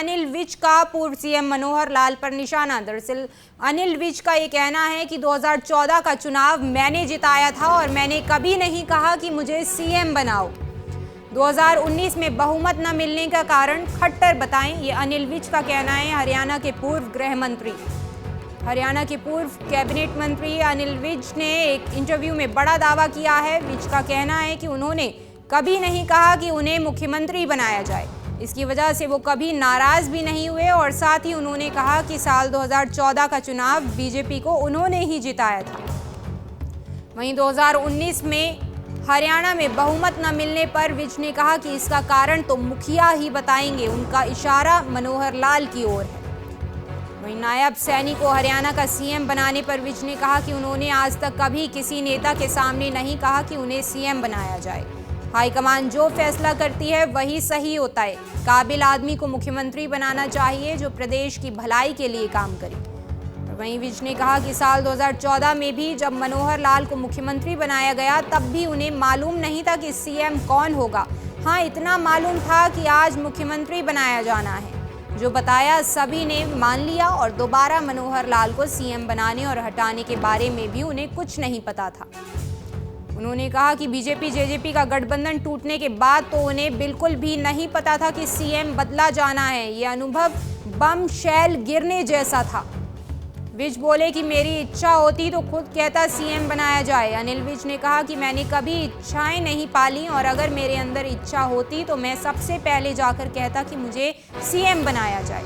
अनिल विज का पूर्व सीएम मनोहर लाल पर निशाना। दरअसल अनिल विज का ये कहना है कि 2014 का चुनाव मैंने जिताया था और मैंने कभी नहीं कहा कि मुझे सीएम बनाओ। 2019 में बहुमत न मिलने का कारण खट्टर बताएं, ये अनिल विज का कहना है। हरियाणा के पूर्व गृह मंत्री, हरियाणा के पूर्व कैबिनेट मंत्री अनिल विज ने एक इंटरव्यू में बड़ा दावा किया है। विज का कहना है कि उन्होंने कभी नहीं कहा कि उन्हें मुख्यमंत्री बनाया जाए। इसकी वजह से वो कभी नाराज भी नहीं हुए और साथ ही उन्होंने कहा कि साल 2014 का चुनाव बीजेपी को उन्होंने ही जिताया था। वहीं 2019 में हरियाणा में बहुमत न मिलने पर विज ने कहा कि इसका कारण तो मुखिया ही बताएंगे। उनका इशारा मनोहर लाल की ओर है। वहीं नायब सैनी को हरियाणा का सीएम बनाने पर विज ने कहा कि उन्होंने आज तक कभी किसी नेता के सामने नहीं कहा कि उन्हें सीएम बनाया जाए। हाईकमान जो फैसला करती है वही सही होता है। काबिल आदमी को मुख्यमंत्री बनाना चाहिए जो प्रदेश की भलाई के लिए काम करे। वहीं विज ने कहा कि साल 2014 में भी जब मनोहर लाल को मुख्यमंत्री बनाया गया तब भी उन्हें मालूम नहीं था कि सीएम कौन होगा। हाँ, इतना मालूम था कि आज मुख्यमंत्री बनाया जाना है। जो बताया सभी ने मान लिया और दोबारा मनोहर लाल को सीएम बनाने और हटाने के बारे में भी उन्हें कुछ नहीं पता था। उन्होंने कहा कि बीजेपी जेजेपी का गठबंधन टूटने के बाद तो उन्हें बिल्कुल भी नहीं पता था कि सीएम बदला जाना है। ये अनुभव बम शैल गिरने जैसा था। विज बोले कि मेरी इच्छा होती तो खुद कहता सीएम बनाया जाए। अनिल विज ने कहा कि मैंने कभी इच्छाएं नहीं पाली और अगर मेरे अंदर इच्छा होती तो मैं सबसे पहले जाकर कहता कि मुझे सीएम बनाया जाए,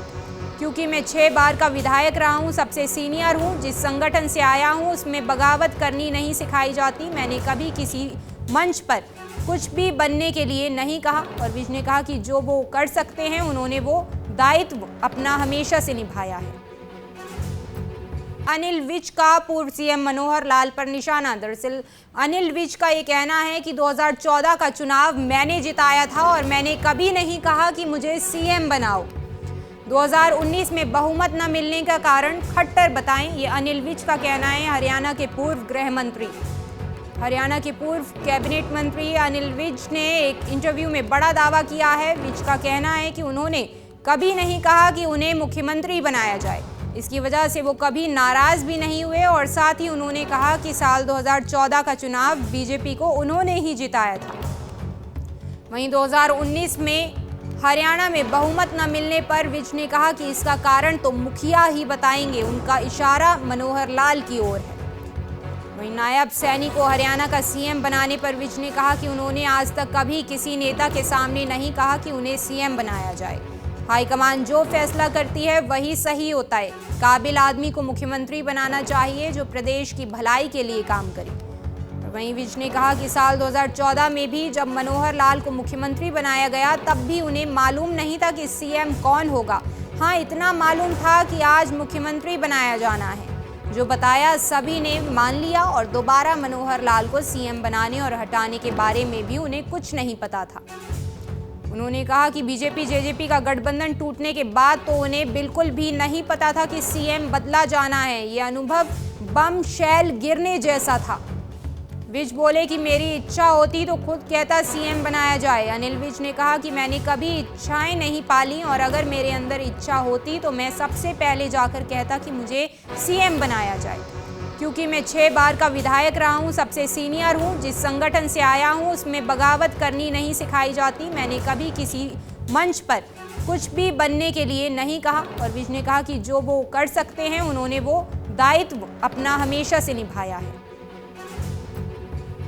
क्योंकि मैं 6 बार का विधायक रहा हूँ, सबसे सीनियर हूँ। जिस संगठन से आया हूँ उसमें बगावत करनी नहीं सिखाई जाती। मैंने कभी किसी मंच पर कुछ भी बनने के लिए नहीं कहा। और विज ने कहा कि जो वो कर सकते हैं उन्होंने वो दायित्व अपना हमेशा से निभाया है। अनिल विज का पूर्व सीएम मनोहर लाल पर निशाना। दरअसल अनिल विज का ये कहना है कि 2014 का चुनाव मैंने जिताया था और मैंने कभी नहीं कहा कि मुझे सीएम बनाओ। 2019 में बहुमत न मिलने का कारण खट्टर बताएं, ये अनिल विज का कहना है। हरियाणा के पूर्व गृह मंत्री, हरियाणा के पूर्व कैबिनेट मंत्री अनिल विज ने एक इंटरव्यू में बड़ा दावा किया है। विज का कहना है कि उन्होंने कभी नहीं कहा कि उन्हें मुख्यमंत्री बनाया जाए। इसकी वजह से वो कभी नाराज भी नहीं हुए और साथ ही उन्होंने कहा कि साल 2014 का चुनाव बीजेपी को उन्होंने ही जिताया था। वहीं 2019 में हरियाणा में बहुमत न मिलने पर विज ने कहा कि इसका कारण तो मुखिया ही बताएंगे। उनका इशारा मनोहर लाल की ओर है। वहीं नायब सैनी को हरियाणा का सीएम बनाने पर विज ने कहा कि उन्होंने आज तक कभी किसी नेता के सामने नहीं कहा कि उन्हें सीएम बनाया जाए। हाईकमान जो फैसला करती है वही सही होता है। काबिल आदमी को मुख्यमंत्री बनाना चाहिए जो प्रदेश की भलाई के लिए काम करे। वहीं विज ने कहा कि साल 2014 में भी जब मनोहर लाल को मुख्यमंत्री बनाया गया तब भी उन्हें मालूम नहीं था कि सीएम कौन होगा। हाँ, इतना मालूम था कि आज मुख्यमंत्री बनाया जाना है। जो बताया सभी ने मान लिया और दोबारा मनोहर लाल को सीएम बनाने और हटाने के बारे में भी उन्हें कुछ नहीं पता था। उन्होंने कहा कि बीजेपी जेजेपी का गठबंधन टूटने के बाद तो उन्हें बिल्कुल भी नहीं पता था कि सीएम बदला जाना है। ये अनुभव बम शैल गिरने जैसा था। विज बोले कि मेरी इच्छा होती तो खुद कहता सीएम बनाया जाए। अनिल विज ने कहा कि मैंने कभी इच्छाएं नहीं पाली और अगर मेरे अंदर इच्छा होती तो मैं सबसे पहले जाकर कहता कि मुझे सीएम बनाया जाए, क्योंकि मैं 6 बार का विधायक रहा हूँ, सबसे सीनियर हूँ। जिस संगठन से आया हूँ उसमें बगावत करनी नहीं सिखाई जाती। मैंने कभी किसी मंच पर कुछ भी बनने के लिए नहीं कहा। और विज ने कहा कि जो वो कर सकते हैं उन्होंने वो दायित्व अपना हमेशा से निभाया है।